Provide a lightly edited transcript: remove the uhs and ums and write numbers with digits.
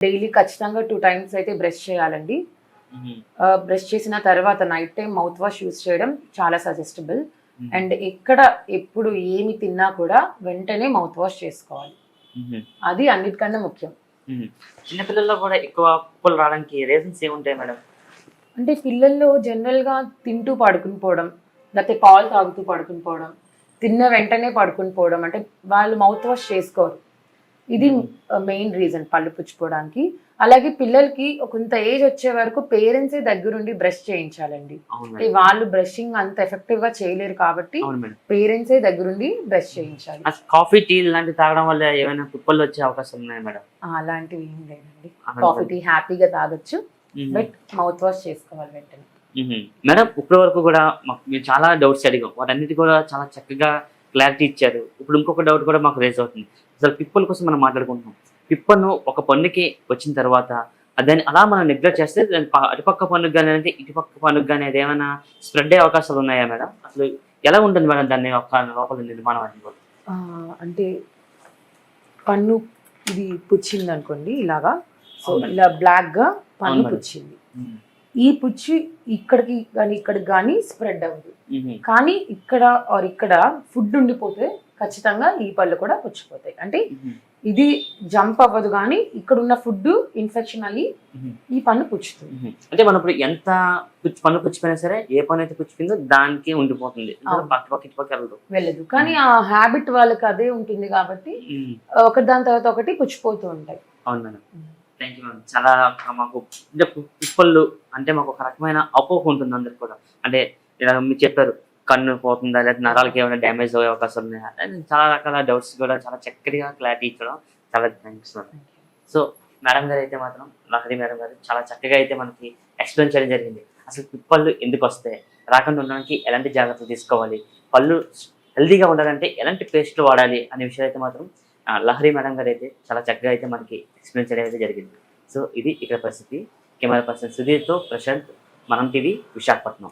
Daily ఖచ్చితంగా 2 times అయితే brush చేయాలండి. హుహు. బ్రష్ చేసిన తర్వాత night time mouth wash use చేయడం చాలా సజెస్టబుల్. హుహు. అండ్ ఎప్పుడు ఏమి తిన్నా కూడా వెంటనే మౌత్ వాష్ చేసుకోవాలి. హుహు. అది అన్నిటికన్నా ముఖ్యం. హుహు. చిన్న పిల్లల్లో కూడా ఎక్కువ కుక్కలు రావడానికి రీజన్స్ ఏముంటాయి మేడం? అంటే పిల్లల్లో జనరల్‌గా తింటూ పడుకుని పోవడం, లేకపోతే పాలు తాగుతూ పడుకుని పోవడం, తిన్న వెంటనే పడుకుని పోవడం, అంటే వాళ్ళు మౌత్ వాష్ చేసుకోరు. ఇది హుహు. మెయిన్ రీజన్ పళ్ళు పుచ్చిపోవడానికి. అలాగే పిల్లలకి కొంత ఏజ్ వచ్చే వరకు పేరెంట్సే దగ్గరుండి బ్రష్ చేయించాలండి. అవును అంటే మేడం. వాళ్ళు బ్రషింగ్ అంత ఎఫెక్టివ్‌గా చేయలేరు కాబట్టి అవును మేడం. పేరెంట్సే దగ్గరుండి బ్రష్ చేయించాలి. అసలు కాఫీ, టీ లాంటివి తాగడం వల్ల ఏమైనా కుక్కలు వచ్చే అవకాశం ఉన్నాయా మేడం? అలాంటివి ఏం లేదండి. అలాంటివి కాఫీ, టీ హ్యాపీగా తాగొచ్చు. హుహు. బట్ మౌత్ వాష్ చేసుకోవాలి వెంటనే. హుహు. మేడం ఇప్పటి వరకు కూడా మేము చాలా డౌట్స్ అడిగాం. వాటన్నిటి కూడా చాలా చక్కగా క్లారిటీ ఇచ్చారు. ఇప్పుడు ఇంకొక డౌట్ కూడా మాకు రైజ్ అవుతుంది. అసలు పిప్పల కోసం మనం మాట్లాడుకుంటున్నాం. పిప్పను ఒక పన్నుకి వచ్చిన తర్వాత దాన్ని అలా మనం నెగ్లెక్ట్ చేస్తే దాని అటుపక్క పన్నుకి గాని లేదంటే ఇటుపక్క పన్నుకి గాని అదేమైనా స్ప్రెడ్ అయ్యే అవకాశాలు ఉన్నాయా మేడం? అసలు ఎలా ఉంటుంది మేడం దాన్ని లోపల నిర్మాణం అనేది కూడా? అంటే పన్ను ఇది పుచ్చిందనుకోండి ఇలాగా. సో, అవునండి. ఇలా బ్లాక్‌గా అవును పన్ను మేడం. పుచ్చింది. హ్మ్. ఈ పుచ్చి ఇక్కడికి గాని స్ప్రెడ్ అవ్వదు. హుహు. కానీ ఇక్కడ ఫుడ్ ఉండిపోతే ఖచ్చితంగా ఈ పళ్ళు కూడా పుచ్చిపోతాయి. అంటే హుహు. ఇది జంప్ అవ్వదు గానీ ఇక్కడున్న ఫుడ్ ఇన్ఫెక్షన్ అయ్యి హుహు. ఈ పన్ను పుచ్చుతుంది. హుహు. అంటే మనం ఇప్పుడు ఎంత పన్ను పుచ్చిపోయినా సరే, ఏ పన్నయితే పుచ్చిపోయిందో దానికే ఉండిపోతుంది. అవును. అటుపక్క ఇటుపక్క వెళ్ళదు. వెళ్ళదు. కానీ ఆ హాబిట్ వాళ్ళకి అదే ఉంటుంది కాబట్టి హ్మ్. ఒకటి దాని తర్వాత ఒకటి పుచ్చిపోతూ ఉంటాయి. అవును మేడం. Thank you madam. చాలా మాకు అంటే పిప్పళ్ళు అంటే మాకు ఒక రకమైన అపోహ ఉంటుంది అందరికి కూడా. అంటే ఇలా మీరు చెప్పారు. కన్ను పోతుందా? లేదా నరాలకి ఏమైనా డ్యామేజ్ అయ్యే అవకాశాలు ఉన్నాయా? అని చాలా రకాల డౌట్స్ కూడా చాలా చక్కగా క్లారిటీ ఇచ్చడం చాలా థాంక్స్ మేడం. సో మేడం గారైతే మాత్రం లహరి మేడం గారు చాలా చక్కగా అయితే మనకి ఎక్స్‌ప్లెయిన్ చేయడం జరిగింది. అసలు పిప్పళ్ళు ఎందుకొస్తాయి? రాకుండా ఉండడానికి ఎలాంటి జాగ్రత్తలు తీసుకోవాలి? పళ్ళు హెల్తీగా ఉండాలంటే ఎలాంటి పేస్టులు వాడాలి? అనే విషయాలు అయితే మాత్రం లహరి మేడం గారైతే చాలా చక్కగా అయితే మనకి ఎక్స్‌ప్లెయిన్ చేయడం అయితే జరిగింది. సో ఇది ఇక్కడ పరిస్థితి. కెమెరా పర్సన్ సుధీర్‌తో ప్రశాంత్, మనం టీవీ, విశాఖపట్నం.